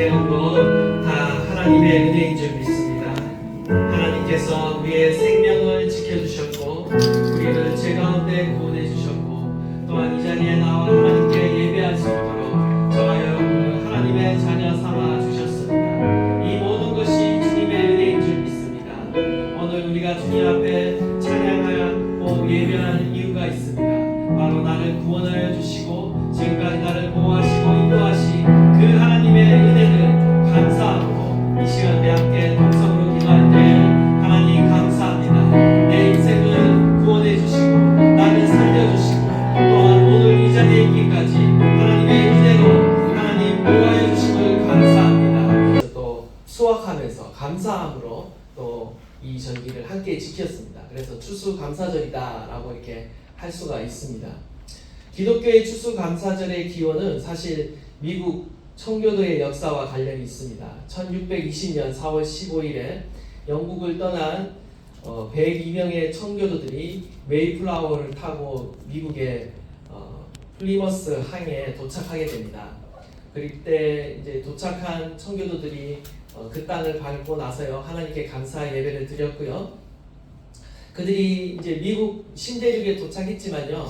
되는 것 다 하나님의 은혜인 줄 믿습니다. 하나님께서 우리의 생명을 지켜주셨고 우리를 죄 가운데 구원해 주셨고 또한 이 자리에 나와 하나님께 예배할 수 있도록 저와 여러분을 하나님의 자녀 삼아 주셨습니다. 이 모든 것이 주님의 은혜인 줄 믿습니다. 오늘 우리가 주님 앞에 찬양하고 예배하는 이유가 있습니다. 바로 나를 구원하여 주시고 지금까지 나를 보호하시고 인도하신 그 하나님의 은혜를 감사하고 이 시간 내 함께 동성으로 기도할 때 하나님 감사합니다. 내 인생을 구원해 주시고 나를 살려주시고 또한 오늘 이 자리에 있기까지 하나님의 은혜로 하나님 보호하여 주심을 감사합니다. 또 수확하면서 감사함으로 또 이 절기를 함께 지켰습니다. 그래서 추수감사절이다 라고 이렇게 할 수가 있습니다. 기독교의 추수감사절의 기원은 사실 미국 청교도의 역사와 관련이 있습니다. 1620년 4월 15일에 영국을 떠난 102명의 청교도들이 메이플라워를 타고 미국의 플리머스 항에 도착하게 됩니다. 그때 이제 도착한 청교도들이 그 땅을 밟고 나서요 하나님께 감사 예배를 드렸고요. 그들이 이제 미국 신대륙에 도착했지만요.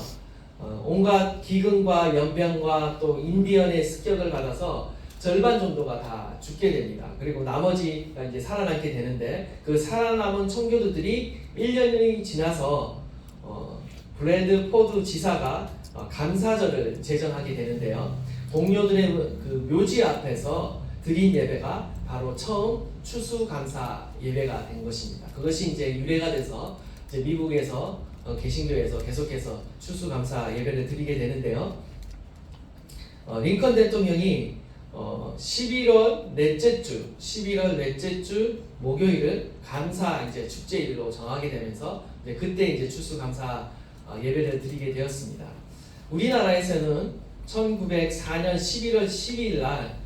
온갖 기근과 연병과 또 인디언의 습격을 받아서 절반 정도가 다 죽게 됩니다. 그리고 나머지가 이제 살아남게 되는데 그 살아남은 청교도들이 1년이 지나서 브래드 포드 지사가 감사절을 제정하게 되는데요. 동료들의 그 묘지 앞에서 드린 예배가 바로 처음 추수감사 예배가 된 것입니다. 그것이 이제 유래가 돼서 이제 미국에서 개신교에서 계속해서 추수감사 예배를 드리게 되는데요. 링컨 대통령이 11월 넷째 주 목요일을 감사 이제 축제일로 정하게 되면서 이제 그때 이제 추수감사 예배를 드리게 되었습니다. 우리나라에서는 1904년 11월 12일 날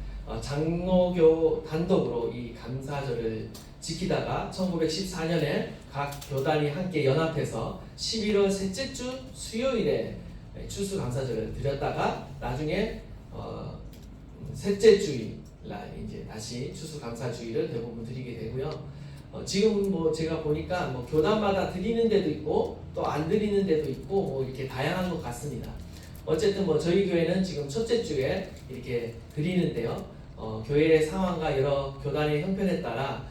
장로교 단독으로 이 감사절을 지키다가 1914년에 각 교단이 함께 연합해서 11월 셋째 주 수요일에 추수감사절을 드렸다가 나중에 셋째 주일 날 이제 다시 추수감사주일을 대부분 드리게 되고요. 지금 뭐 제가 보니까 뭐 교단마다 드리는 데도 있고 또 안 드리는 데도 있고 뭐 이렇게 다양한 것 같습니다. 어쨌든 뭐 저희 교회는 지금 첫째 주에 이렇게 드리는데요. 교회의 상황과 여러 교단의 형편에 따라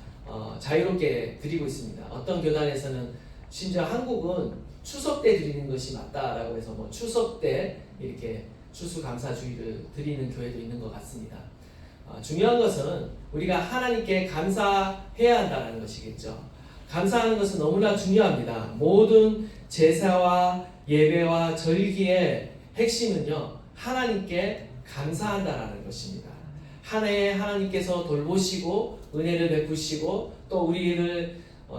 자유롭게 드리고 있습니다. 어떤 교단에서는 심지어 한국은 추석 때 드리는 것이 맞다라고 해서 뭐 추석 때 이렇게 추수감사주일을 드리는 교회도 있는 것 같습니다. 중요한 것은 우리가 하나님께 감사해야 한다는 것이겠죠. 감사하는 것은 너무나 중요합니다. 모든 제사와 예배와 절기의 핵심은요 하나님께 감사한다라는 것입니다. 한 해에 하나님께서 돌보시고 은혜를 베푸시고 또 우리를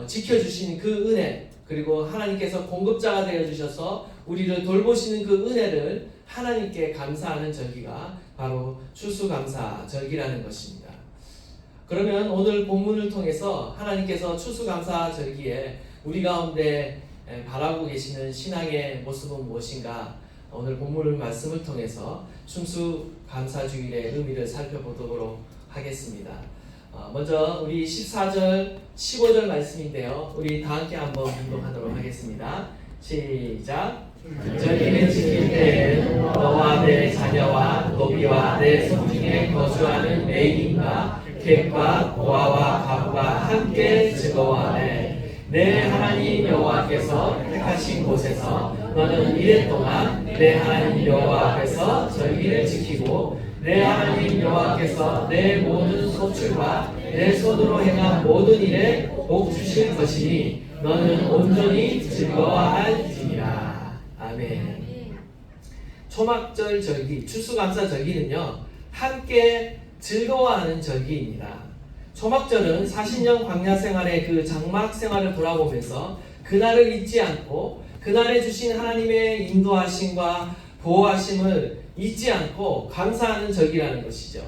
지켜주시는 그 은혜 그리고 하나님께서 공급자가 되어주셔서 우리를 돌보시는 그 은혜를 하나님께 감사하는 절기가 바로 추수감사 절기라는 것입니다. 그러면 오늘 본문을 통해서 하나님께서 추수감사 절기에 우리 가운데 바라고 계시는 신앙의 모습은 무엇인가 오늘 본문 말씀을 통해서 추수감사주일의 의미를 살펴보도록 하겠습니다. 먼저 우리 14절, 15절 말씀인데요. 우리 다 함께 한번 공동하도록 하겠습니다. 시작! 절기를 지킬 때에는 너와 내 자녀와 노비와 내 성중에 거주하는 애인과 객과 고아와 가부가 함께 즐거워하네. 내 하나님 여호와께서 택하신 곳에서 너는 이래 동안 내 하나님 여호와 앞에서 절기를 지키고 내 하나님 여호와께서 내 모든 소출과 내 손으로 행한 모든 일에 복 주실 것이니 너는 온전히 즐거워할지니라. 아멘. 초막절 절기, 추수감사 절기는요 함께 즐거워하는 절기입니다. 초막절은 40년 광야 생활의 그 장막 생활을 돌아보면서 그날을 잊지 않고 그날에 주신 하나님의 인도하심과 보호하심을 잊지 않고 감사하는 절기라는 것이죠.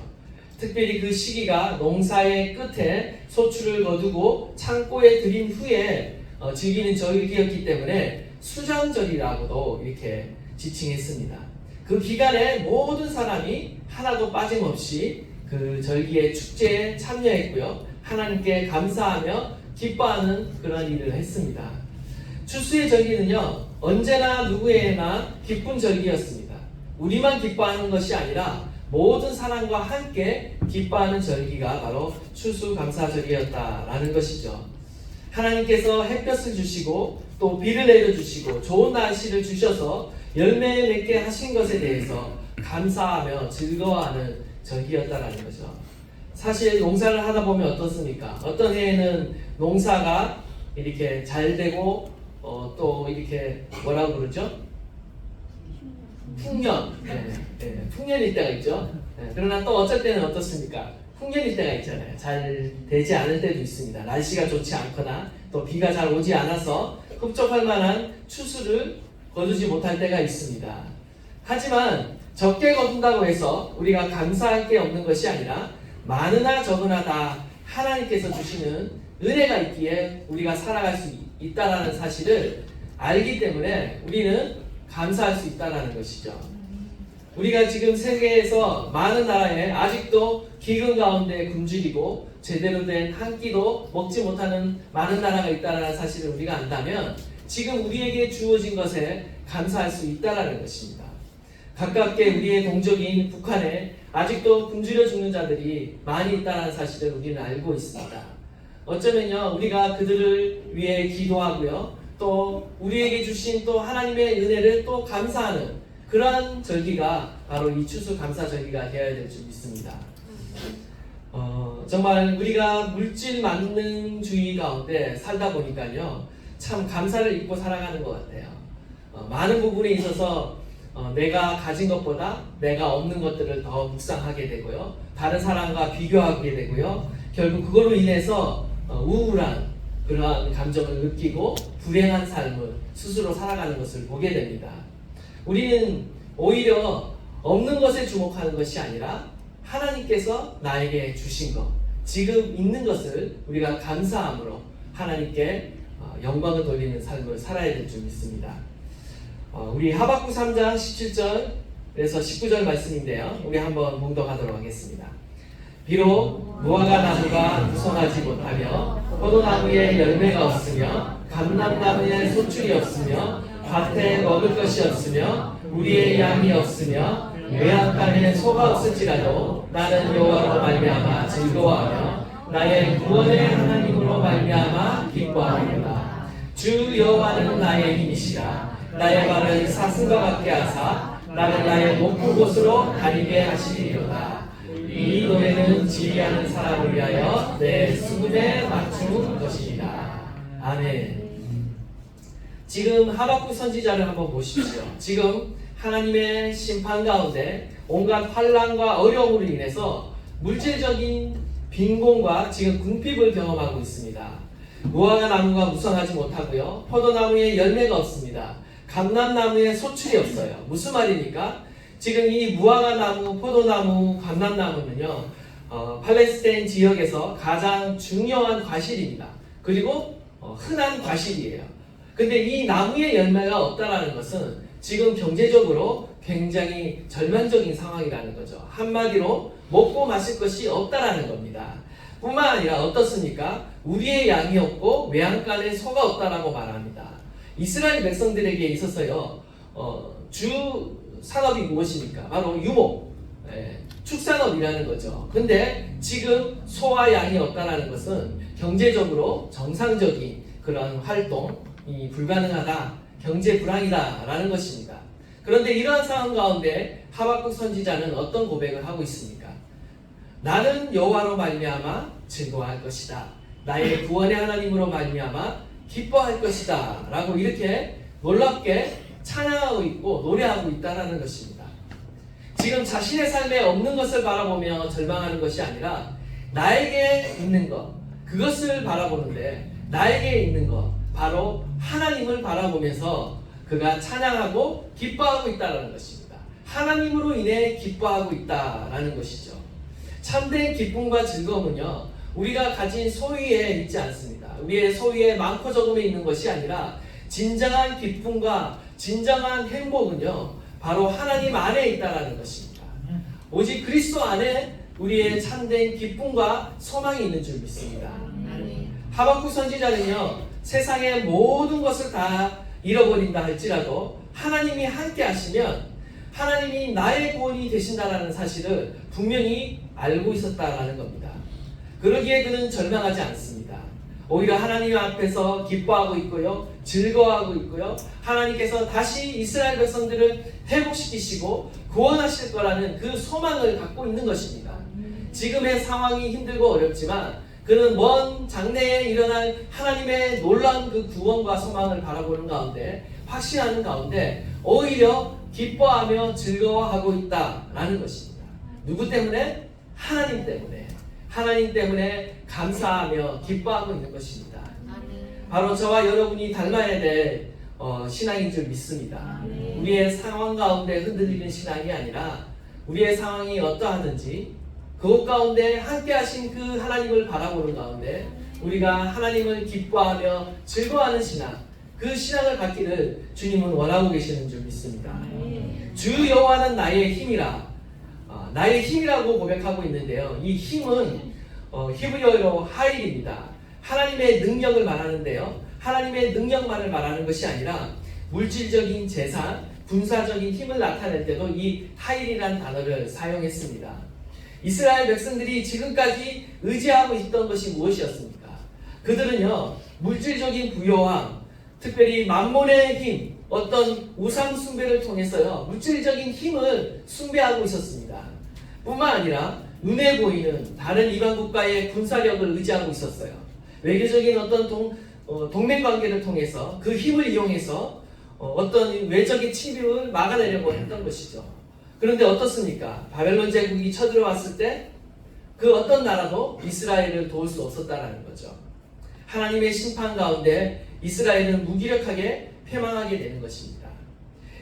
특별히 그 시기가 농사의 끝에 소출을 거두고 창고에 들인 후에 즐기는 절기였기 때문에 수장절이라고도 이렇게 지칭했습니다. 그 기간에 모든 사람이 하나도 빠짐없이 그 절기의 축제에 참여했고요. 하나님께 감사하며 기뻐하는 그런 일을 했습니다. 추수의 절기는요, 언제나 누구에나 기쁜 절기였습니다. 우리만 기뻐하는 것이 아니라 모든 사람과 함께 기뻐하는 절기가 바로 추수감사절기였다라는 것이죠. 하나님께서 햇볕을 주시고 또 비를 내려주시고 좋은 날씨를 주셔서 열매 맺게 하신 것에 대해서 감사하며 즐거워하는 절기였다라는 거죠. 사실 농사를 하다 보면 어떻습니까? 어떤 해에는 농사가 이렇게 잘 되고 또 이렇게 뭐라고 그러죠? 풍년, 풍년일 때가 있죠. 그러나 또 어쩔 때는 어떻습니까? 풍년일 때가 있잖아요. 잘 되지 않을 때도 있습니다. 날씨가 좋지 않거나 또 비가 잘 오지 않아서 흡족할 만한 추수를 거두지 못할 때가 있습니다. 하지만 적게 거둔다고 해서 우리가 감사할 게 없는 것이 아니라 많으나 적으나 다 하나님께서 주시는 은혜가 있기에 우리가 살아갈 수 있다는 사실을 알기 때문에 우리는 감사할 수 있다는 것이죠. 우리가 지금 세계에서 많은 나라에 아직도 기근 가운데 굶주리고 제대로 된 한 끼도 먹지 못하는 많은 나라가 있다는 사실을 우리가 안다면 지금 우리에게 주어진 것에 감사할 수 있다는 것입니다. 가깝게 우리의 동족인 북한에 아직도 굶주려 죽는 자들이 많이 있다는 사실을 우리는 알고 있습니다. 어쩌면요, 우리가 그들을 위해 기도하고요, 또 우리에게 주신 또 하나님의 은혜를 또 감사하는 그러한 절기가 바로 이 추수감사절기가 되어야 될 줄 믿습니다. 정말 우리가 물질 만능주의 가운데 살다 보니까요, 참 감사를 잊고 살아가는 것 같아요. 많은 부분에 있어서 내가 가진 것보다 내가 없는 것들을 더 묵상하게 되고요, 다른 사람과 비교하게 되고요, 결국 그걸로 인해서 우울한 그러한 감정을 느끼고 불행한 삶을 스스로 살아가는 것을 보게 됩니다. 우리는 오히려 없는 것에 주목하는 것이 아니라 하나님께서 나에게 주신 것, 지금 있는 것을 우리가 감사함으로 하나님께 영광을 돌리는 삶을 살아야 될 줄 믿습니다. 우리 하박국 3장 17절에서 19절 말씀인데요, 우리 한번 봉독하도록 하겠습니다. 비록 무화과 나무가 무성하지 못하며 포도나무에 열매가 없으며 감람나무에 소출이 없으며 밭에 먹을 것이 없으며 우리의 양이 없으며 외양간에 소가 없을지라도 나는 여호와로 말미암아 즐거워하며 나의 구원의 하나님으로 말미암아 기뻐하리로다. 주 여호와는 나의 힘이시라. 나의 발을 사슴과 같게 하사 나를 나의 높은 곳으로 다니게 하시리로다. 이 노래는 지휘하는 사람을 위하여 내 수금에 맞춘 것이니라. 아멘. 지금 하박국 선지자를 한번 보십시오. 지금 하나님의 심판 가운데 온갖 환난과 어려움으로 인해서 물질적인 빈곤과 지금 궁핍을 경험하고 있습니다. 무화과 나무가 무성하지 못하고요, 포도나무에 열매가 없습니다. 감람나무에 소출이 없어요. 무슨 말입니까? 지금 이 무화과 나무, 포도나무, 감람나무는요, 팔레스타인 지역에서 가장 중요한 과실입니다. 그리고 흔한 과실이에요. 근데 이 나무의 열매가 없다라는 것은 지금 경제적으로 굉장히 절망적인 상황이라는 거죠. 한마디로 먹고 마실 것이 없다라는 겁니다. 뿐만 아니라 어떻습니까? 우리의 양이 없고 외양간에 소가 없다라고 말합니다. 이스라엘 백성들에게 있어서요, 주 산업이 무엇입니까? 바로 유목, 축산업이라는 거죠. 근데 지금 소와 양이 없다라는 것은 경제적으로 정상적인 그런 활동이 불가능하다, 경제 불황이다라는 것입니다. 그런데 이러한 상황 가운데 하박국 선지자는 어떤 고백을 하고 있습니까? 나는 여호와로 말미암아 즐거워할 것이다. 나의 구원의 하나님으로 말미암아 기뻐할 것이다. 라고 이렇게 놀랍게 찬양하고 있고 노래하고 있다는 것입니다. 지금 자신의 삶에 없는 것을 바라보며 절망하는 것이 아니라 나에게 있는 것, 그것을 바라보는데 나에게 있는 것, 바로 하나님을 바라보면서 그가 찬양하고 기뻐하고 있다는 것입니다. 하나님으로 인해 기뻐하고 있다는 것이죠. 참된 기쁨과 즐거움은요, 우리가 가진 소유에 있지 않습니다. 우리의 소유에 많고 적음에 있는 것이 아니라 진정한 기쁨과 진정한 행복은요, 바로 하나님 안에 있다는 것입니다. 오직 그리스도 안에 우리의 참된 기쁨과 소망이 있는 줄 믿습니다. 하박국 선지자는요, 세상의 모든 것을 다 잃어버린다 할지라도 하나님이 함께 하시면 하나님이 나의 구원이 되신다라는 사실을 분명히 알고 있었다라는 겁니다. 그러기에 그는 절망하지 않습니다. 오히려 하나님 앞에서 기뻐하고 있고요, 즐거워하고 있고요, 하나님께서 다시 이스라엘 백성들을 회복시키시고 구원하실 거라는 그 소망을 갖고 있는 것입니다. 지금의 상황이 힘들고 어렵지만 그는 먼 장래에 일어날 하나님의 놀라운 그 구원과 소망을 바라보는 가운데, 확신하는 가운데 오히려 기뻐하며 즐거워하고 있다라는 것입니다. 누구 때문에? 하나님 때문에. 하나님 때문에 감사하며 기뻐하고 있는 것입니다. 바로 저와 여러분이 닮아야 될 신앙인 줄 믿습니다. 우리의 상황 가운데 흔들리는 신앙이 아니라 우리의 상황이 어떠하든지 그곳 가운데 함께 하신 그 하나님을 바라보는 가운데 우리가 하나님을 기뻐하며 즐거워하는 신앙, 그 신앙을 갖기를 주님은 원하고 계시는 줄 믿습니다. 주 여호와는 나의 힘이라, 나의 힘이라고 고백하고 있는데요. 이 힘은 히브리어로 하일입니다. 하나님의 능력을 말하는데요. 하나님의 능력만을 말하는 것이 아니라 물질적인 재산, 군사적인 힘을 나타낼 때도 이 하일이라는 단어를 사용했습니다. 이스라엘 백성들이 지금까지 의지하고 있던 것이 무엇이었습니까? 그들은요, 물질적인 부요함, 특별히 만몬의 힘, 어떤 우상 숭배를 통해서요, 물질적인 힘을 숭배하고 있었습니다. 뿐만 아니라 눈에 보이는 다른 이방 국가의 군사력을 의지하고 있었어요. 외교적인 어떤 동맹관계를 통해서 그 힘을 이용해서 어떤 외적인 침입을 막아내려고 했던 것이죠. 그런데 어떻습니까? 바벨론 제국이 쳐들어왔을 때 그 어떤 나라도 이스라엘을 도울 수 없었다라는 거죠. 하나님의 심판 가운데 이스라엘은 무기력하게 패망하게 되는 것입니다.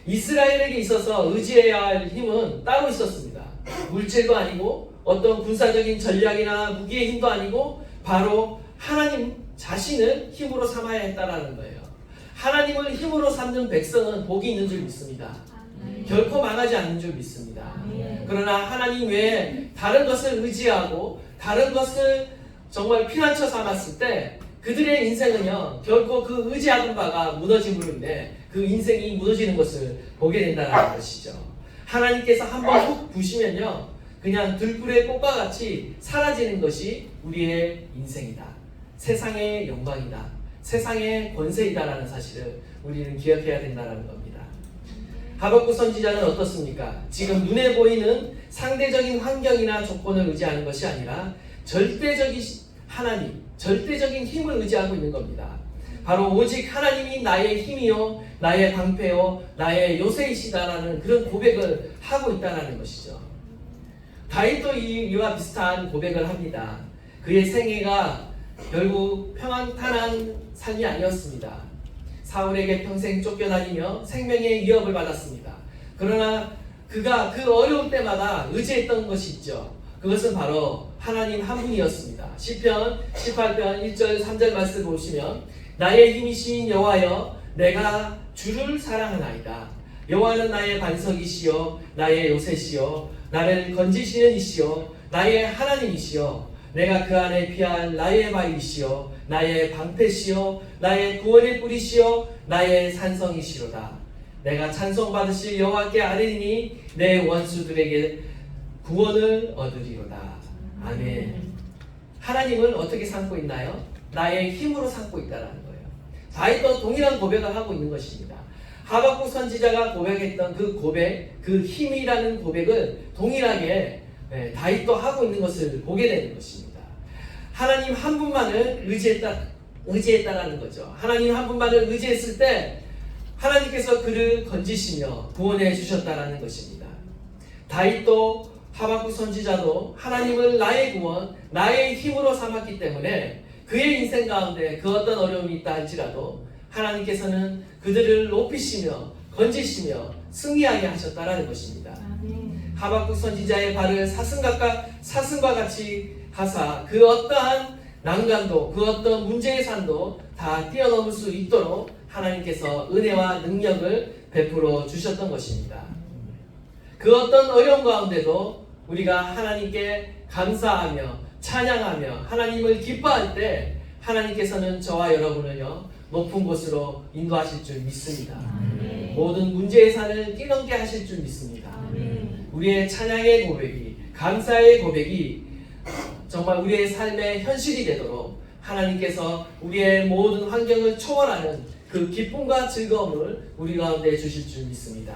이스라엘에게 있어서 의지해야 할 힘은 따로 있었습니다. 물질도 아니고 어떤 군사적인 전략이나 무기의 힘도 아니고 바로 하나님 자신을 힘으로 삼아야 했다라는 거예요. 하나님을 힘으로 삼는 백성은 복이 있는 줄 믿습니다. 결코 망하지 않는 줄 믿습니다. 그러나 하나님 외에 다른 것을 의지하고 다른 것을 정말 피난처 삼았을 때 그들의 인생은요, 결코 그 의지하던 바가 무너짐으로 인해 그 인생이 무너지는 것을 보게 된다는 것이죠. 하나님께서 한번 훅 부시면요, 그냥 들불의 꽃과 같이 사라지는 것이 우리의 인생이다. 세상의 영광이다. 세상의 권세이다라는 사실을 우리는 기억해야 된다는 겁니다. 하박국 선지자는 어떻습니까? 지금 눈에 보이는 상대적인 환경이나 조건을 의지하는 것이 아니라 절대적인 하나님, 절대적인 힘을 의지하고 있는 겁니다. 바로 오직 하나님이 나의 힘이요, 나의 방패요, 나의 요새이시다라는 그런 고백을 하고 있다는 것이죠. 다윗도 이와 비슷한 고백을 합니다. 그의 생애가 결국 평안탄한 삶이 아니었습니다. 사울에게 평생 쫓겨다니며 생명의 위협을 받았습니다. 그러나 그가 그 어려울 때마다 의지했던 것이 있죠. 그것은 바로 하나님 한 분이었습니다. 시편 18편 1절 3절 말씀을 보시면 나의 힘이신 여호와여 내가 주를 사랑하나이다. 여호와는 나의 반석이시여 나의 요새시여 나를 건지시는 이시여 나의 하나님이시여 내가 그 안에 피할 나의 바위시여 나의 방패시여 나의 구원의 뿌리시여 나의 산성이시로다. 내가 찬송받으실 여호와께 아뢰니 내 원수들에게 구원을 얻으리로다. 아멘. 하나님을 어떻게 삼고 있나요? 나의 힘으로 삼고 있다는 거예요. 다윗도 동일한 고백을 하고 있는 것입니다. 하박국 선지자가 고백했던 그 고백, 그 힘이라는 고백을 동일하게 다윗도 하고 있는 것을 보게 되는 것입니다. 하나님 한 분만을 의지했다라는 거죠. 하나님 한 분만을 의지했을 때 하나님께서 그를 건지시며 구원해 주셨다라는 것입니다. 다윗도 하박국 선지자도 하나님을 나의 구원, 나의 힘으로 삼았기 때문에 그의 인생 가운데 그 어떤 어려움이 있다 할지라도 하나님께서는 그들을 높이시며 건지시며 승리하게 하셨다라는 것입니다. 하박국 선지자의 발을 사슴과 같이 하사 그 어떠한 난간도 그 어떤 문제의 산도 다 뛰어넘을 수 있도록 하나님께서 은혜와 능력을 베풀어 주셨던 것입니다. 그 어떤 어려움 가운데도 우리가 하나님께 감사하며 찬양하며 하나님을 기뻐할 때 하나님께서는 저와 여러분을요 높은 곳으로 인도하실 줄 믿습니다. 모든 문제의 산을 뛰넘게 하실 줄 믿습니다. 우리의 찬양의 고백이, 감사의 고백이 정말 우리의 삶의 현실이 되도록 하나님께서 우리의 모든 환경을 초월하는 그 기쁨과 즐거움을 우리 가운데 주실 줄 믿습니다.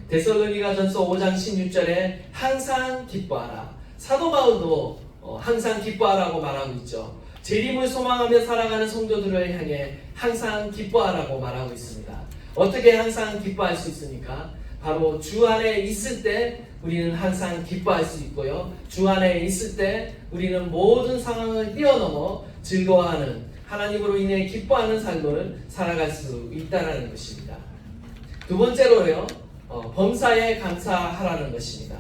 데살로니가전서 5장 16절에 항상 기뻐하라. 사도 바울도 항상 기뻐하라고 말하고 있죠. 재림을 소망하며 살아가는 성도들을 향해 항상 기뻐하라고 말하고 있습니다. 어떻게 항상 기뻐할 수 있습니까? 바로 주 안에 있을 때 우리는 항상 기뻐할 수 있고요. 주 안에 있을 때 우리는 모든 상황을 뛰어넘어 즐거워하는, 하나님으로 인해 기뻐하는 삶을 살아갈 수 있다는 것입니다. 두 번째로요, 범사에 감사하라는 것입니다.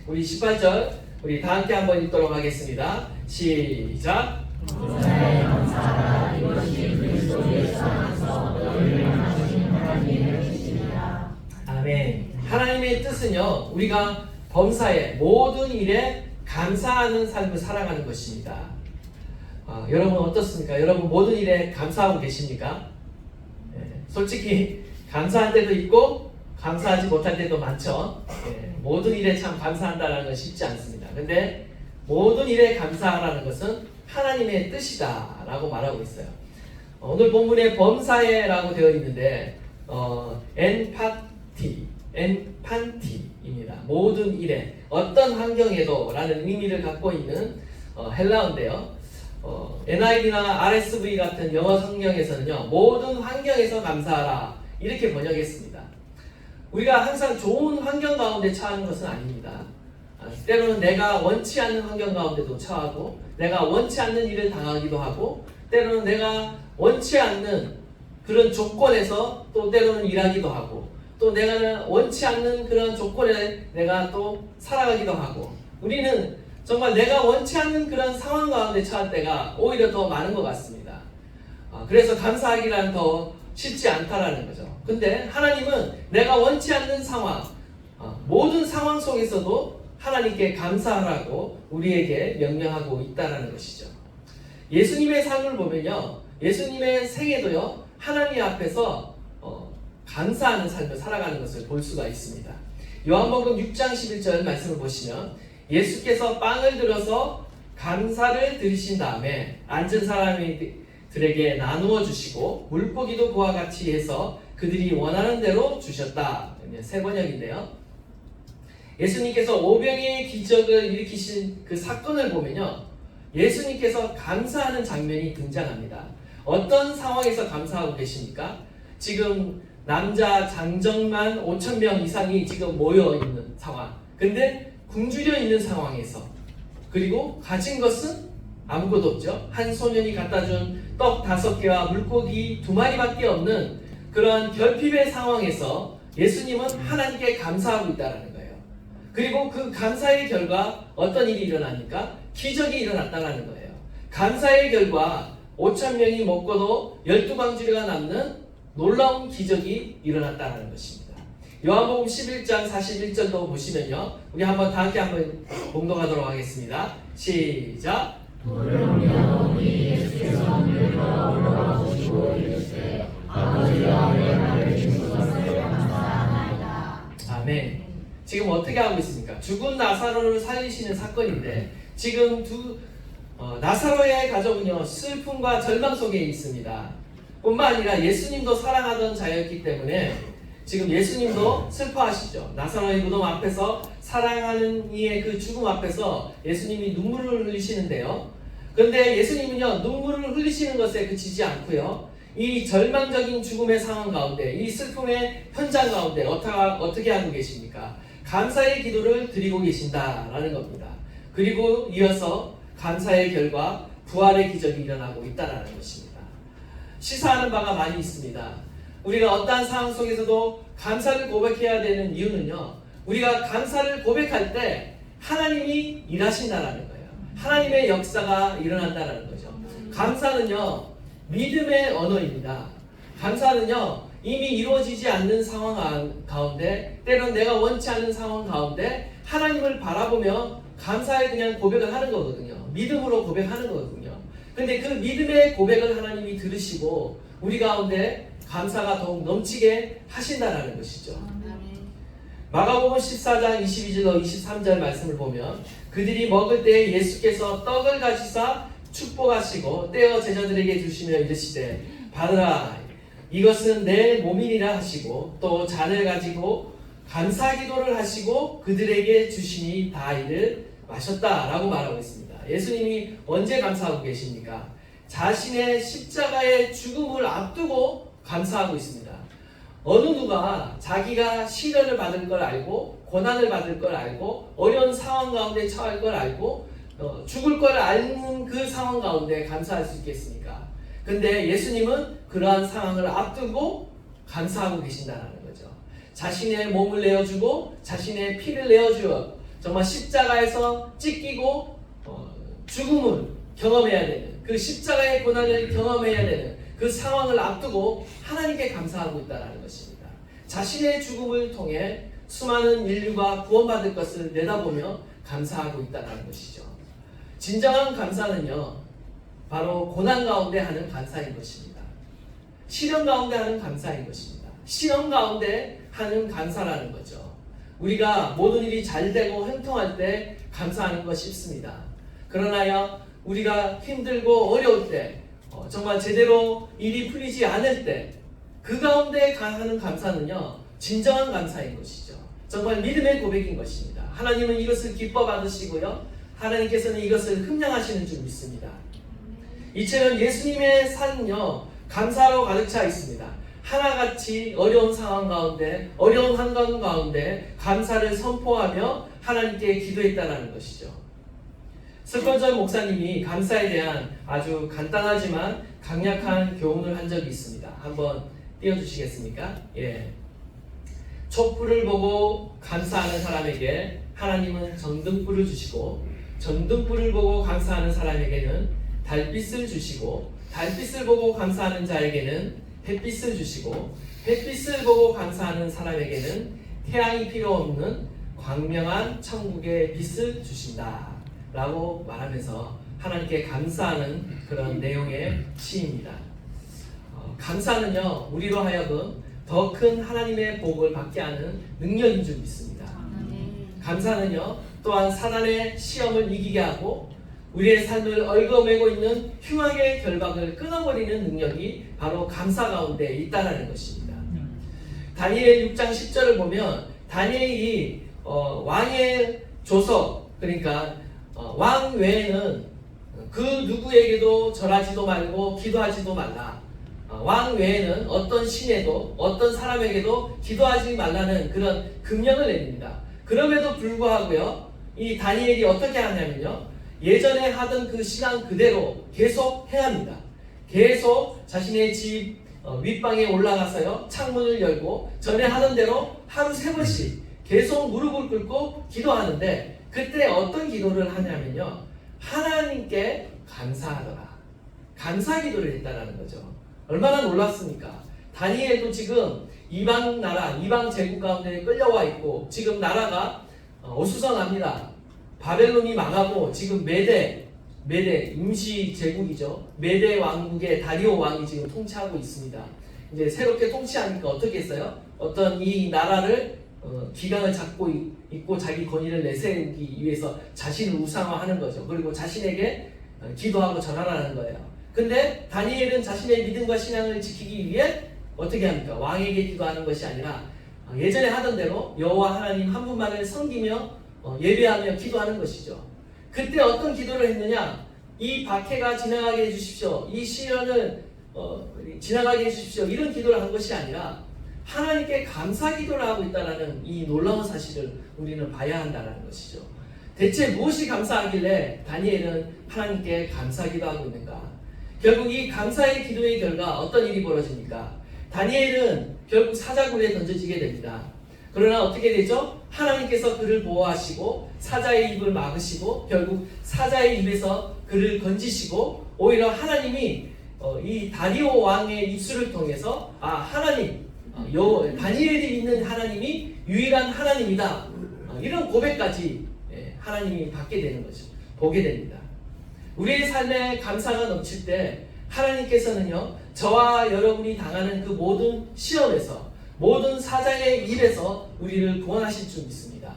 우리 18절 우리 다 함께 한번 읽도록 하겠습니다. 시작. 범사에 감사하라. 이것이 그리스도 예수 안에서 너희를 향하신 하나님의 뜻이니라. 아멘. 하나님의 뜻은요, 우리가 범사에 모든 일에 감사하는 삶을 살아가는 것입니다. 여러분 어떻습니까? 여러분 모든 일에 감사하고 계십니까? 솔직히 감사할 때도 있고 감사하지 못할 때도 많죠. 모든 일에 참 감사한다는 건 쉽지 않습니다. 근데 모든 일에 감사하라는 것은 하나님의 뜻이다 라고 말하고 있어요. 오늘 본문에 범사에라고 되어 있는데 엔판티입니다. 모든 일에, 어떤 환경에도 라는 의미를 갖고 있는 헬라어인데요. NIV나 RSV 같은 영어 성경에서는요, 모든 환경에서 감사하라 이렇게 번역했습니다. 우리가 항상 좋은 환경 가운데 처하는 것은 아닙니다. 때로는 내가 원치 않는 환경 가운데도 처하고, 내가 원치 않는 일을 당하기도 하고, 때로는 내가 원치 않는 그런 조건에서 또 때로는 일하기도 하고, 또 내가 원치 않는 그런 조건에 내가 또 살아가기도 하고, 우리는 정말 내가 원치 않는 그런 상황 가운데 처할 때가 오히려 더 많은 것 같습니다. 그래서 감사하기란 더 쉽지 않다라는 거죠. 근데 하나님은 내가 원치 않는 상황, 모든 상황 속에서도 하나님께 감사하라고 우리에게 명령하고 있다는 것이죠. 예수님의 삶을 보면요, 예수님의 생애도요, 하나님 앞에서 감사하는 삶을 살아가는 것을 볼 수가 있습니다. 요한복음 6장 11절 말씀을 보시면 예수께서 빵을 들어서 감사를 드리신 다음에 앉은 사람들에게 나누어 주시고 물고기도 그와 같이 해서 그들이 원하는 대로 주셨다. 세 번역인데요. 예수님께서 오병이의 기적을 일으키신 그 사건을 보면요, 예수님께서 감사하는 장면이 등장합니다. 어떤 상황에서 감사하고 계십니까? 지금 남자 장정만 5,000명 이상이 지금 모여 있는 상황. 근데 굶주려 있는 상황에서, 그리고 가진 것은 아무것도 없죠. 한 소년이 갖다 준 떡 5개와 물고기 2마리밖에 없는 그런 결핍의 상황에서 예수님은 하나님께 감사하고 있다는 거예요. 그리고 그 감사의 결과 어떤 일이 일어나니까 기적이 일어났다는 거예요. 감사의 결과 5,000명이 먹고도 12방주리가 남는 놀라운 기적이 일어났다는 것입니다. 요한복음 11장 41절도 보시면요, 우리 한번 다 함께 한번 봉독하도록 하겠습니다. 시작. 그러면 우리 예수께서 물과 올라와 보시고 이르시되 아버지여 내 나를 주신 것을 감사하나이다. 아멘. 지금 어떻게 하고 있습니까? 죽은 나사로를 살리시는 사건인데, 지금 나사로의 가족은요, 슬픔과 절망 속에 있습니다. 뿐만 아니라 예수님도 사랑하던 자였기 때문에 지금 예수님도 슬퍼하시죠. 나사로의 무덤 앞에서 사랑하는 이의 그 죽음 앞에서 예수님이 눈물을 흘리시는데요. 그런데 예수님은요, 눈물을 흘리시는 것에 그치지 않고요, 이 절망적인 죽음의 상황 가운데, 이 슬픔의 현장 가운데 어떻게 하고 계십니까? 감사의 기도를 드리고 계신다라는 겁니다. 그리고 이어서 감사의 결과 부활의 기적이 일어나고 있다는 것입니다. 시사하는 바가 많이 있습니다. 우리가 어떠한 상황 속에서도 감사를 고백해야 되는 이유는요, 우리가 감사를 고백할 때 하나님이 일하신다라는 거예요. 하나님의 역사가 일어난다라는 거죠. 감사는요, 믿음의 언어입니다. 감사는요, 이미 이루어지지 않는 상황 가운데, 때론 내가 원치 않는 상황 가운데 하나님을 바라보며 감사의 그냥 고백을 하는 거거든요. 믿음으로 고백하는 거거든요. 근데 그 믿음의 고백을 하나님이 들으시고 우리 가운데 감사가 더욱 넘치게 하신다라는 것이죠. 마가복음 14장 22절로 23절 말씀을 보면 그들이 먹을 때 예수께서 떡을 가지사 축복하시고 떼어 제자들에게 주시며 이르시되 받으라 이것은 내 몸이니라 하시고 또 잔을 가지고 감사 기도를 하시고 그들에게 주시니 다 이를 마셨다라고 말하고 있습니다. 예수님이 언제 감사하고 계십니까? 자신의 십자가의 죽음을 앞두고 감사하고 있습니다. 어느 누가 자기가 시련을 받을 걸 알고 고난을 받을 걸 알고 어려운 상황 가운데 처할 걸 알고 죽을 걸 아는 그 상황 가운데 감사할 수 있겠습니까? 근데 예수님은 그러한 상황을 앞두고 감사하고 계신다는 거죠. 자신의 몸을 내어주고 자신의 피를 내어주어 정말 십자가에서 찢기고 죽음을 경험해야 되는 그 십자가의 고난을 경험해야 되는 그 상황을 앞두고 하나님께 감사하고 있다는 것입니다. 자신의 죽음을 통해 수많은 인류가 구원받을 것을 내다보며 감사하고 있다는 것이죠. 진정한 감사는요, 바로 고난 가운데 하는 감사인 것입니다. 시련 가운데 하는 감사인 것입니다. 시험 가운데 하는 감사라는 거죠. 우리가 모든 일이 잘 되고 형통할 때 감사하는 것이 쉽습니다. 그러나 우리가 힘들고 어려울 때 정말 제대로 일이 풀리지 않을 때 그 가운데 하는 감사는요 진정한 감사인 것이죠. 정말 믿음의 고백인 것입니다. 하나님은 이것을 기뻐 받으시고요 하나님께서는 이것을 흠양하시는 줄 믿습니다. 이처럼 예수님의 삶은요 감사로 가득 차 있습니다. 하나같이 어려운 상황 가운데 어려운 환경 가운데 감사를 선포하며 하나님께 기도했다는 것이죠. 스펄전 목사님이 감사에 대한 아주 간단하지만 강력한 교훈을 한 적이 있습니다. 한번 띄워주시겠습니까? 예. 촛불을 보고 감사하는 사람에게 하나님은 전등불을 주시고 전등불을 보고 감사하는 사람에게는 달빛을 주시고 달빛을 보고 감사하는 자에게는 햇빛을 주시고 햇빛을 보고 감사하는 사람에게는 태양이 필요 없는 광명한 천국의 빛을 주신다 라고 말하면서 하나님께 감사하는 그런 내용의 시입니다. 감사는요 우리로 하여금 더 큰 하나님의 복을 받게 하는 능력인 줄 믿습니다. 감사는요 또한 사단의 시험을 이기게 하고 우리의 삶을 얽어매고 있는 흉악의 결박을 끊어버리는 능력이 바로 감사 가운데 있다는 것입니다. 다니엘 6장 10절을 보면 다니엘이 왕의 조서 그러니까 왕 외에는 그 누구에게도 절하지도 말고 기도하지도 말라. 왕 외에는 어떤 신에도 어떤 사람에게도 기도하지 말라는 그런 금령을 내립니다. 그럼에도 불구하고요 이 다니엘이 어떻게 하냐면요 예전에 하던 그 시간 그대로 계속 해야 합니다. 계속 자신의 집 윗방에 올라가서요 창문을 열고 전에 하던 대로 하루 3번씩 계속 무릎을 꿇고 기도하는데 그때 어떤 기도를 하냐면요 하나님께 감사하더라. 감사 기도를 했다라는 거죠. 얼마나 놀랐습니까? 다니엘도 지금 이방 나라, 이방 제국 가운데 끌려와 있고 지금 나라가 어수선합니다. 바벨론이 망하고 지금 메대 임시 제국이죠. 메대 왕국의 다리오 왕이 지금 통치하고 있습니다. 이제 새롭게 통치하니까 어떻게 했어요? 어떤 이 나라를 기강을 잡고 있고 자기 권위를 내세우기 위해서 자신을 우상화하는 거죠. 그리고 자신에게 기도하고 절하라는 거예요. 근데 다니엘은 자신의 믿음과 신앙을 지키기 위해 어떻게 합니까? 왕에게 기도하는 것이 아니라 예전에 하던 대로 여호와 하나님 한 분만을 섬기며 예배하며 기도하는 것이죠. 그때 어떤 기도를 했느냐? 이 박해가 지나가게 해주십시오. 이 시련을 지나가게 해주십시오. 이런 기도를 한 것이 아니라 하나님께 감사 기도를 하고 있다는 이 놀라운 사실을 우리는 봐야 한다는 것이죠. 대체 무엇이 감사하길래 다니엘은 하나님께 감사 기도하고 있는가? 결국 이 감사의 기도의 결과 어떤 일이 벌어집니까? 다니엘은 결국 사자굴에 던져지게 됩니다. 그러나 어떻게 되죠? 하나님께서 그를 보호하시고 사자의 입을 막으시고 결국 사자의 입에서 그를 건지시고 오히려 하나님이 이 다리오 왕의 입술을 통해서 하나님 다니엘이 믿는 하나님이 유일한 하나님이다. 이런 고백까지 하나님이 받게 되는 거죠. 보게 됩니다. 우리의 삶에 감사가 넘칠 때 하나님께서는요, 저와 여러분이 당하는 그 모든 시험에서, 모든 사자의 입에서 우리를 구원하실 줄 믿습니다.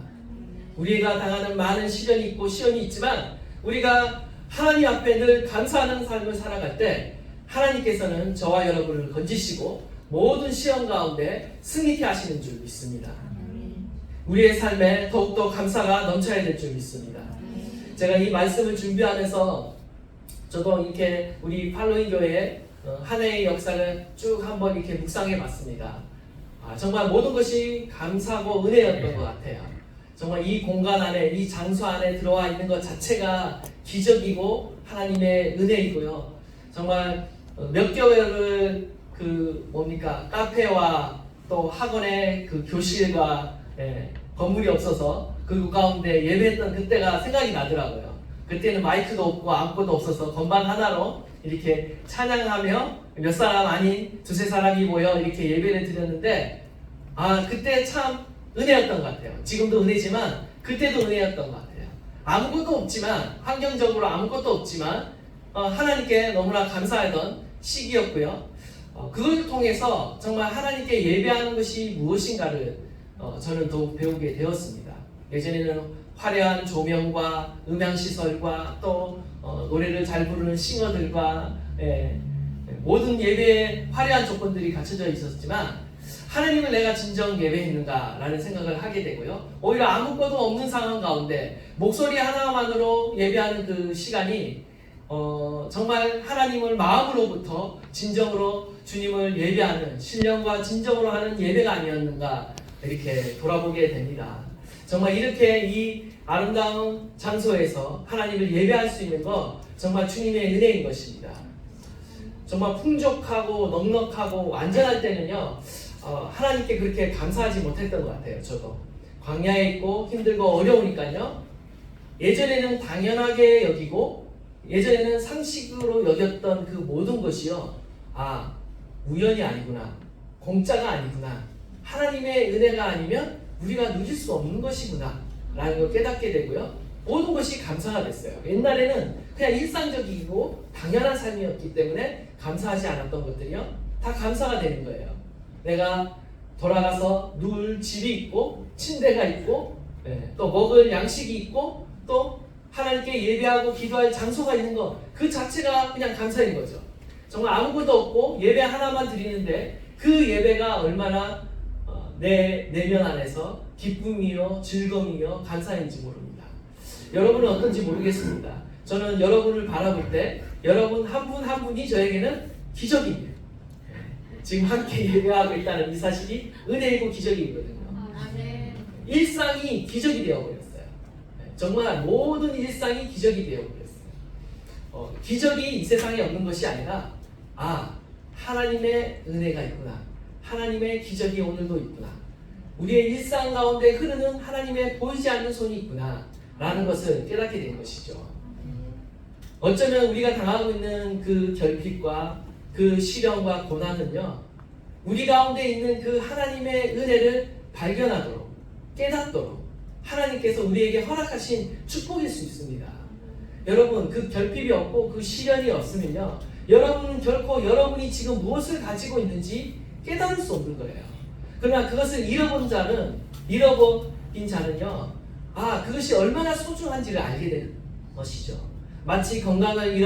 우리가 당하는 많은 시련이 있고 시험이 있지만 우리가 하나님 앞에 늘 감사하는 삶을 살아갈 때 하나님께서는 저와 여러분을 건지시고 모든 시험 가운데 승리케 하시는 줄 믿습니다. 우리의 삶에 더욱더 감사가 넘쳐야 될 줄 믿습니다. 제가 이 말씀을 준비하면서 저도 이렇게 우리 팔로잉 교회의 한 해의 역사를 쭉 한번 이렇게 묵상해 봤습니다. 정말 모든 것이 감사하고 은혜였던 것 같아요. 정말 이 공간 안에, 이 장소 안에 들어와 있는 것 자체가 기적이고 하나님의 은혜이고요. 정말 몇 개월을 카페와 또 학원의 그 교실과 건물이 없어서 그 가운데 예배했던 그때가 생각이 나더라고요. 그때는 마이크도 없고 아무것도 없어서 건반 하나로 이렇게 찬양하며 몇 사람 아닌 두세 사람이 모여 이렇게 예배를 드렸는데 그때 참 은혜였던 것 같아요. 지금도 은혜지만 그때도 은혜였던 것 같아요. 아무것도 없지만, 환경적으로 아무것도 없지만 하나님께 너무나 감사하던 시기였고요. 그걸 통해서 정말 하나님께 예배하는 것이 무엇인가를 저는 더욱 배우게 되었습니다. 예전에는 화려한 조명과 음향시설과 또 노래를 잘 부르는 싱어들과 모든 예배에 화려한 조건들이 갖춰져 있었지만 하나님을 내가 진정 예배했는가 라는 생각을 하게 되고요. 오히려 아무것도 없는 상황 가운데 목소리 하나만으로 예배하는 그 시간이 정말 하나님을 마음으로부터 진정으로 주님을 예배하는, 신령과 진정으로 하는 예배가 아니었는가 이렇게 돌아보게 됩니다. 정말 이렇게 이 아름다운 장소에서 하나님을 예배할 수 있는 것 정말 주님의 은혜인 것입니다. 정말 풍족하고 넉넉하고 안전할 때는요, 하나님께 그렇게 감사하지 못했던 것 같아요. 저도 광야에 있고 힘들고 어려우니까요, 예전에는 당연하게 여기고 예전에는 상식으로 여겼던 그 모든 것이요, 우연이 아니구나, 공짜가 아니구나, 하나님의 은혜가 아니면 우리가 누릴 수 없는 것이구나 라는 걸 깨닫게 되고요. 모든 것이 감사가 됐어요. 옛날에는 그냥 일상적이고 당연한 삶이었기 때문에 감사하지 않았던 것들이요, 다 감사가 되는 거예요. 내가 돌아가서 누울 집이 있고 침대가 있고 또 먹을 양식이 있고 또 하나님께 예배하고 기도할 장소가 있는 것, 그 자체가 그냥 감사인 거죠. 정말 아무것도 없고 예배 하나만 드리는데 그 예배가 얼마나 내 내면 안에서 기쁨이요 즐거움이요 감사인지 모릅니다. 여러분은 어떤지 모르겠습니다. 저는 여러분을 바라볼 때 여러분 한 분 한 분이 저에게는 기적입니다. 지금 함께 예배하고 있다는 이 사실이 은혜이고 기적이거든요. 일상이 기적이 되어버렸어요. 정말 모든 일상이 기적이 되어버렸어요. 기적이 이 세상에 없는 것이 아니라 하나님의 은혜가 있구나, 하나님의 기적이 오늘도 있구나, 우리의 일상 가운데 흐르는 하나님의 보이지 않는 손이 있구나 라는 것을 깨닫게 된 것이죠. 어쩌면 우리가 당하고 있는 그 결핍과 그 시련과 고난은요, 우리 가운데 있는 그 하나님의 은혜를 발견하도록, 깨닫도록 하나님께서 우리에게 허락하신 축복일 수 있습니다. 여러분, 그 결핍이 없고 그 시련이 없으면요, 여러분은 결코 여러분이 지금 무엇을 가지고 있는지 깨달을 수 없는 거예요. 그러나 그것을 잃어버린 자는요, 그것이 얼마나 소중한지를 알게 되는 것이죠. 마치 건강을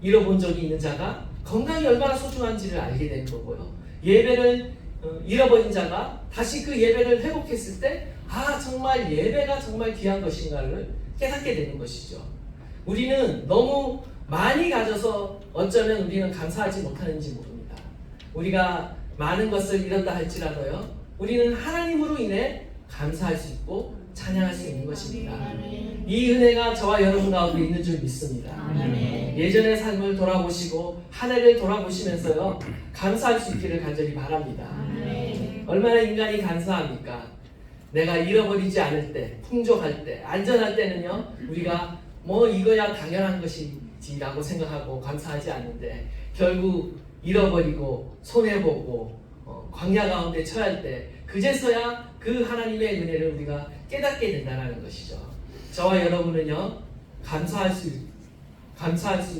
잃어본 적이 있는 자가 건강이 얼마나 소중한지를 알게 되는 거고요. 예배를 잃어버린 자가 다시 그 예배를 회복했을 때 정말 예배가 정말 귀한 것인가를 깨닫게 되는 것이죠. 우리는 너무 많이 가져서 어쩌면 우리는 감사하지 못하는지 모릅니다. 우리가 많은 것을 잃었다 할지라도요, 우리는 하나님으로 인해 감사할 수 있고 찬양할 수 있는 것입니다. 이 은혜가 저와 여러분 가운데 있는 줄 믿습니다. 예전의 삶을 돌아보시고 한 해를 돌아보시면서요, 감사할 수 있기를 간절히 바랍니다. 얼마나 인간이 감사합니까? 내가 잃어버리지 않을 때, 풍족할 때, 안전할 때는요, 우리가 이거야 당연한 것이지라고 생각하고 감사하지 않는데, 결국 잃어버리고 손해보고 광야 가운데 처할 때 그제서야 그 하나님의 은혜를 우리가 깨닫게 된다는 것이죠. 저와 여러분은요, 감사할 수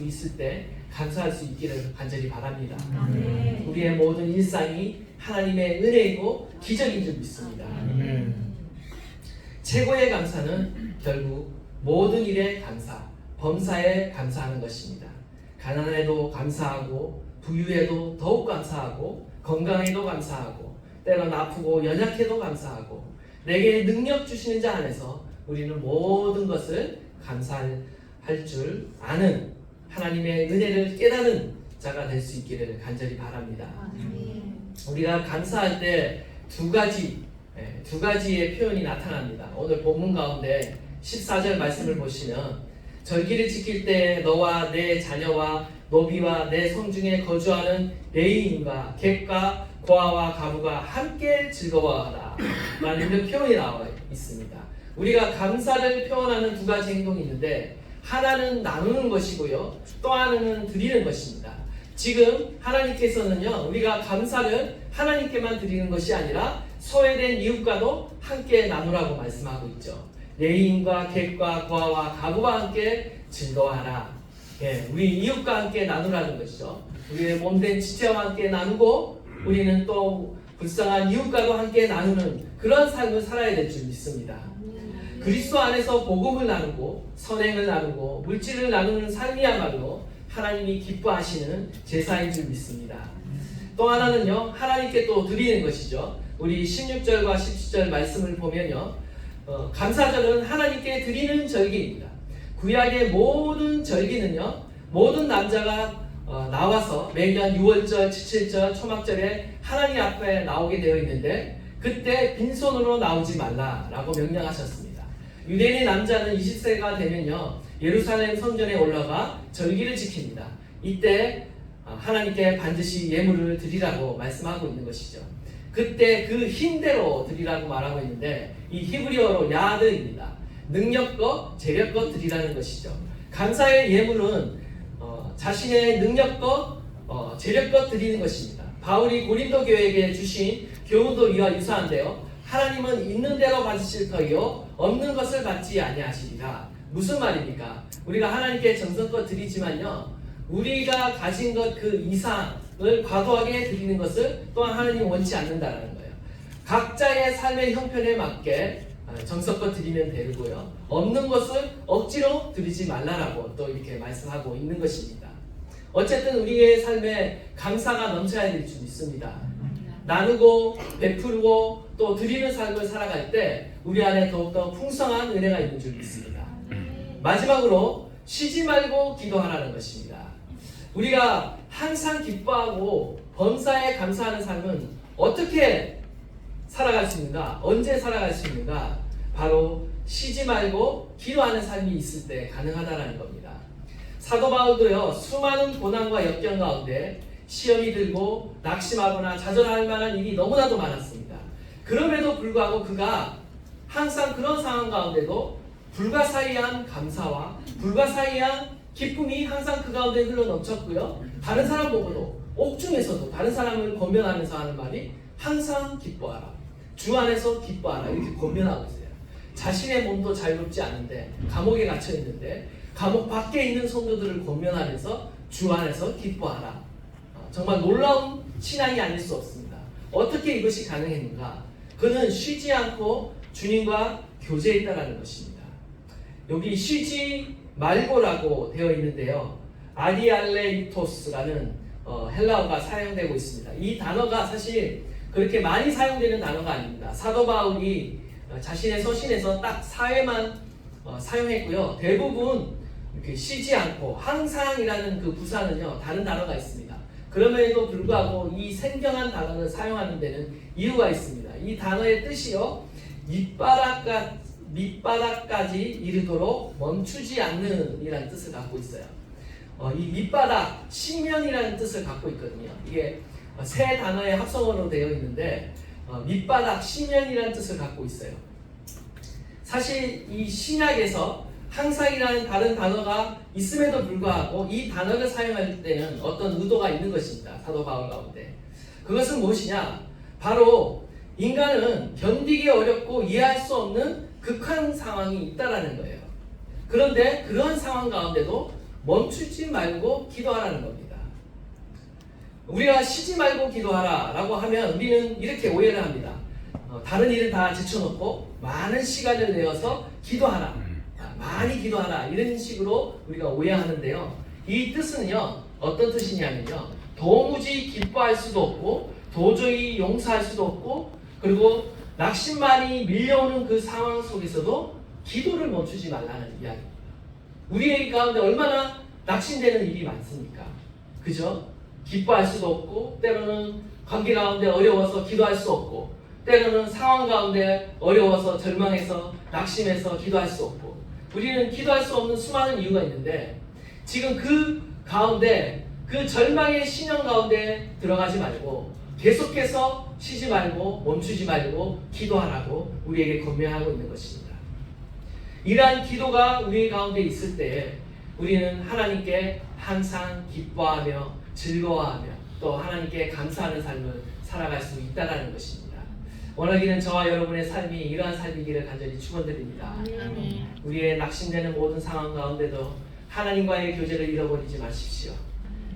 있을 때 감사할 수 있기를 간절히 바랍니다. 우리의 모든 일상이 하나님의 은혜이고 기적인 줄 믿습니다. 최고의 감사는 결국 모든 일에 감사, 범사에 감사하는 것입니다. 가난에도 감사하고, 부유에도 더욱 감사하고, 건강에도 감사하고, 때론 아프고 연약해도 감사하고, 내게 능력 주시는 자 안에서 우리는 모든 것을 감사할 줄 아는 하나님의 은혜를 깨닫는 자가 될 수 있기를 간절히 바랍니다. 우리가 감사할 때 두 가지의 표현이 나타납니다. 오늘 본문 가운데 14절 말씀을 보시면, 절기를 지킬 때 너와 내 자녀와 노비와 내 성중에 거주하는 레위인과 객과 고아와 가부가 함께 즐거워하라 라는 그 표현이 나와 있습니다. 우리가 감사를 표현하는 두 가지 행동이 있는데, 하나는 것이고요, 또 하나는 드리는 것입니다. 지금 하나님께서는요, 우리가 감사를 하나님께만 드리는 것이 아니라 소외된 이웃과도 함께 나누라고 말씀하고 있죠. 레위인과 객과 고아와 가부와 함께 즐거워하라. 우리 이웃과 함께 나누라는 것이죠. 우리의 몸된 지체와 함께 나누고, 우리는 또 불쌍한 이웃과도 함께 나누는 그런 삶을 살아야 될 줄 믿습니다. 그리스도 안에서 복음을 나누고 선행을 나누고 물질을 나누는 삶이야말로 하나님이 기뻐하시는 제사인 줄 믿습니다. 또 하나는요, 하나님께 또 드리는 것이죠. 우리 16절과 17절 말씀을 보면요, 감사절은 하나님께 드리는 절기입니다. 구약의 모든 절기는요, 모든 남자가 나와서 매년 6월절, 7절, 초막절에 하나님 앞에 나오게 되어 있는데, 그때 빈손으로 나오지 말라라고 명령하셨습니다. 유대인의 남자는 20세가 되면요, 예루살렘 성전에 올라가 절기를 지킵니다. 이때 하나님께 반드시 예물을 드리라고 말씀하고 있는 것이죠. 그때 그 힘대로 드리라고 말하고 있는데, 이 히브리어로 야드입니다. 능력껏 재력껏 드리라는 것이죠. 감사의 예물은 자신의 능력껏 재력껏 드리는 것입니다. 바울이 고린도 교회에게 주신 교훈도 이와 유사한데요, 하나님은 있는 대로 받으실 터이요 없는 것을 받지 아니하시리라. 무슨 말입니까? 우리가 하나님께 정성껏 드리지만요, 우리가 가진 것 그 이상을 과도하게 드리는 것을 또한 하나님은 원치 않는다는 거예요. 각자의 삶의 형편에 맞게 정성껏 드리면 되고요, 없는 것을 억지로 드리지 말라라고 또 이렇게 말씀하고 있는 것입니다. 어쨌든 우리의 삶에 감사가 넘쳐야 될 줄 믿습니다. 나누고 베풀고 또 드리는 삶을 살아갈 때 우리 안에 더욱더 풍성한 은혜가 있는 줄 믿습니다. 마지막으로 쉬지 말고 기도하라는 것입니다. 우리가 항상 기뻐하고 범사에 감사하는 삶은 어떻게 살아갈 수 있는가? 언제 살아갈 수 있는가? 바로 쉬지 말고 기도하는 삶이 있을 때 가능하다는 겁니다. 사도 바울도요, 수많은 고난과 역경 가운데 시험이 들고 낙심하거나 좌절할 만한 일이 너무나도 많았습니다. 그럼에도 불구하고 그가 항상 그런 상황 가운데도 불가사의한 감사와 불가사의한 기쁨이 항상 그 가운데 흘러 넘쳤고요, 다른 사람 보고도 옥중에서도 다른 사람을 권면하면서 하는 말이 항상 기뻐하라, 주 안에서 기뻐하라, 이렇게 권면하고 있어요. 자신의 몸도 자유롭지 않은데, 감옥에 갇혀 있는데 감옥 밖에 있는 성도들을 권면하면서 주 안에서 기뻐하라. 정말 놀라운 신앙이 아닐 수 없습니다. 어떻게 이것이 가능했는가? 그는 쉬지 않고 주님과 교제했다라는 것입니다. 여기 쉬지 말고라고 되어 있는데요, 아디알레이토스라는 헬라어가 사용되고 있습니다. 이 단어가 사실 그렇게 많이 사용되는 단어가 아닙니다. 사도 바울이 자신의 서신에서 딱 4회만 사용했고요, 대부분 이렇게 쉬지 않고 항상이라는 그 부사는요, 다른 단어가 있습니다. 그럼에도 불구하고 이 생경한 단어를 사용하는 데는 이유가 있습니다. 이 단어의 뜻이요, 밑바닥까지 이르도록 멈추지 않는 이라는 뜻을 갖고 있어요. 이 밑바닥, 심연이라는 뜻을 갖고 있거든요. 이게 세 단어의 합성어로 되어 있는데 밑바닥, 심연이라는 뜻을 갖고 있어요. 사실 이 신약에서 항상이라는 다른 단어가 있음에도 불구하고 이 단어를 사용할 때는 어떤 의도가 있는 것입니다. 사도 바울 가운데. 그것은 무엇이냐? 바로 인간은 견디기 어렵고 이해할 수 없는 극한 상황이 있다라는 거예요. 그런데 그런 상황 가운데도 멈추지 말고 기도하라는 겁니다. 우리가 쉬지 말고 기도하라 라고 하면 우리는 이렇게 오해를 합니다. 다른 일은 다 제쳐놓고 많은 시간을 내어서 기도하라, 많이 기도하라, 이런 식으로 우리가 오해하는데요. 이 뜻은요, 어떤 뜻이냐면요, 도무지 기뻐할 수도 없고 도저히 용서할 수도 없고, 그리고 낙심만이 밀려오는 그 상황 속에서도 기도를 멈추지 말라는 이야기입니다. 우리의 가운데 얼마나 낙심되는 일이 많습니까? 그죠? 기뻐할 수도 없고, 때로는 관계 가운데 어려워서 기도할 수 없고, 때로는 상황 가운데 어려워서 절망해서 낙심해서 기도할 수 없고, 우리는 기도할 수 없는 수많은 이유가 있는데, 지금 그 가운데, 그 절망의 신형 가운데 들어가지 말고 계속해서 쉬지 말고 멈추지 말고 기도하라고 우리에게 권면하고 있는 것입니다. 이러한 기도가 우리 가운데 있을 때 우리는 하나님께 항상 기뻐하며 즐거워하며 또 하나님께 감사하는 삶을 살아갈 수 있다는 것입니다. 원하기는 저와 여러분의 삶이 이러한 삶이기를 간절히 축원드립니다. 우리의 낙심되는 모든 상황 가운데도 하나님과의 교제를 잃어버리지 마십시오.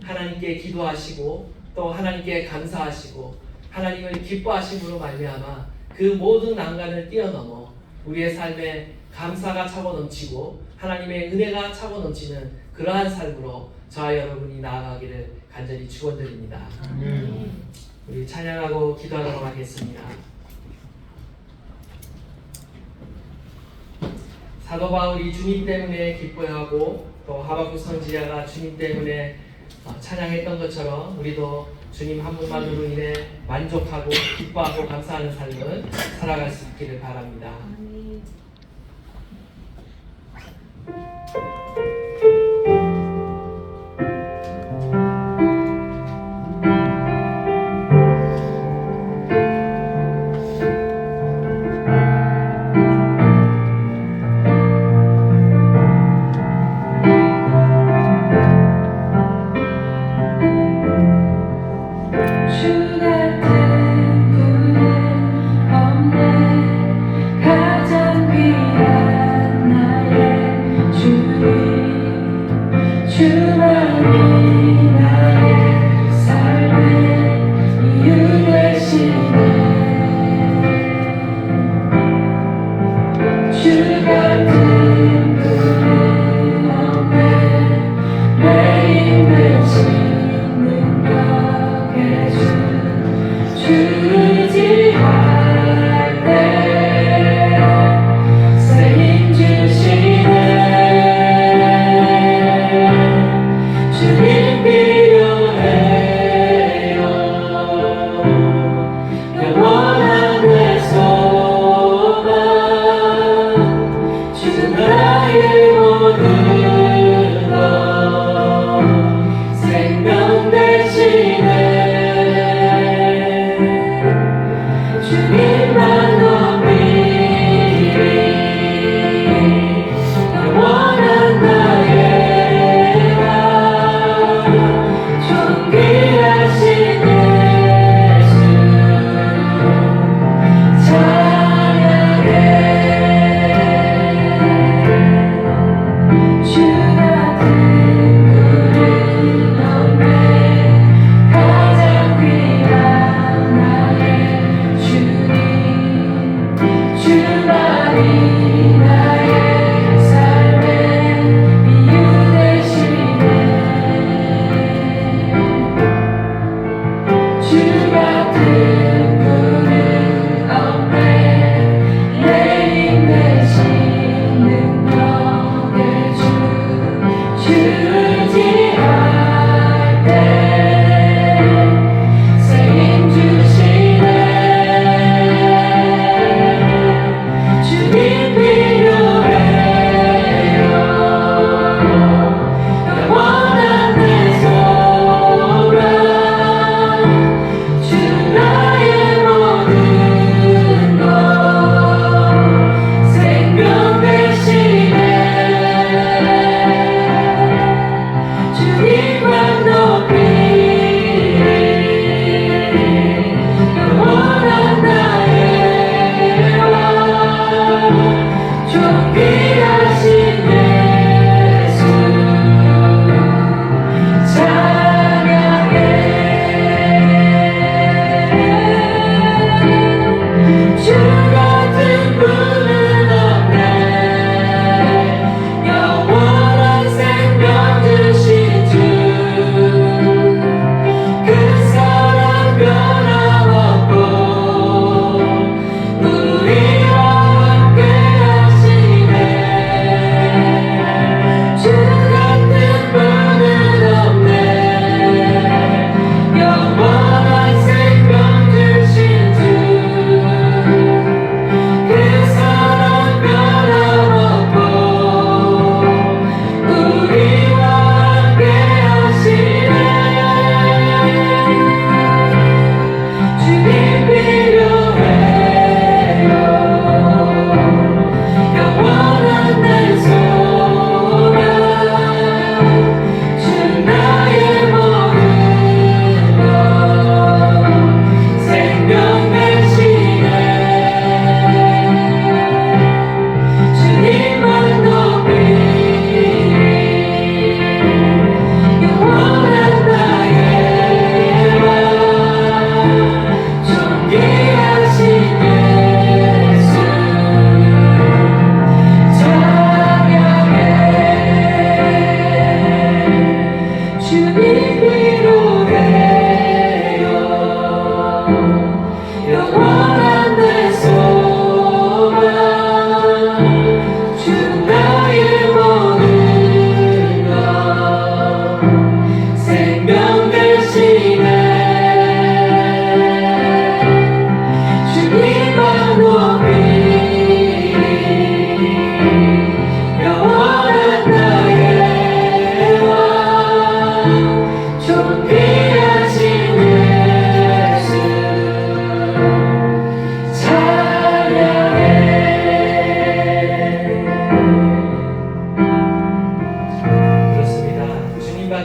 하나님께 기도하시고 또 하나님께 감사하시고 하나님을 기뻐하심으로 말미암아 그 모든 난간을 뛰어넘어 우리의 삶에 감사가 차고 넘치고 하나님의 은혜가 차고 넘치는 그러한 삶으로 저와 여러분이 나아가기를 간절히 축원드립니다. 우리 찬양하고 기도하도록 하겠습니다. 사도 바울이 주님 때문에 기뻐하고 또 하박국 선지자가 주님 때문에 찬양했던 것처럼 우리도 주님 한 분만으로 인해 만족하고 기뻐하고 감사하는 삶을 살아갈 수 있기를 바랍니다. 내 힘 대신 능력의 주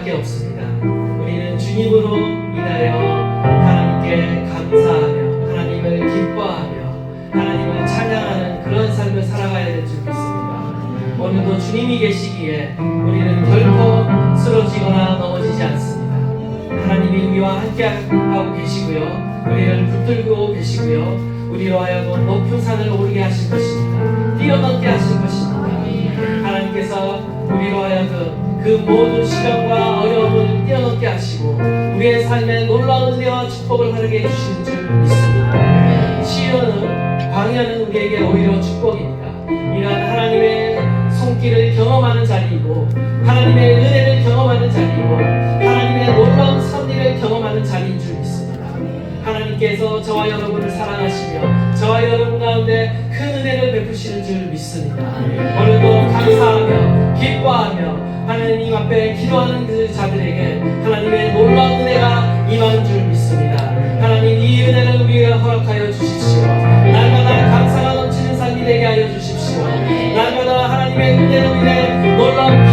수밖에 없습니다. 우리는 주님으로 인하여 하나님께 감사하며 하나님을 기뻐하며 하나님을 찬양하는 그런 삶을 살아가야 될 줄 믿습니다. 오늘도 주님이 계시기에 우리는 결코 쓰러지거나 넘어지지 않습니다. 하나님이 우리와 함께하고 계시고요, 우리를 붙들고 계시고요, 우리로 하여금 높은 산을 오르게 하실 것입니다. 뛰어넘게 하실 것입니다. 하나님께서 우리로 하여금 그 모든 시련과 어려움을 뛰어넘게 하시고 우리의 삶에 놀라운 은혜와 축복을 허락해 주시는 줄 믿습니다. 시련은, 광야는 우리에게 오히려 축복입니다. 이러한 하나님의 손길을 경험하는 자리이고 하나님의 은혜를 경험하는 자리이고 하나님의 놀라운 섭리를 경험하는 자리인 줄 믿습니다. 하나님께서 저와 여러분을 사랑하시며 저와 여러분 가운데 큰 은혜를 베푸시는 줄 믿습니다. 오늘도 감사하며 기뻐하며 하나님 앞에 기도하는 그 자들에게 하나님의 놀라운 은혜가 임하는 줄 믿습니다. 하나님, 이 은혜를 우리에게 허락하여 주십시오. 날마다 감사가 넘치는 삶이 되게 하여 주십시오. 날마다 하나님의 은혜로 인해 놀라운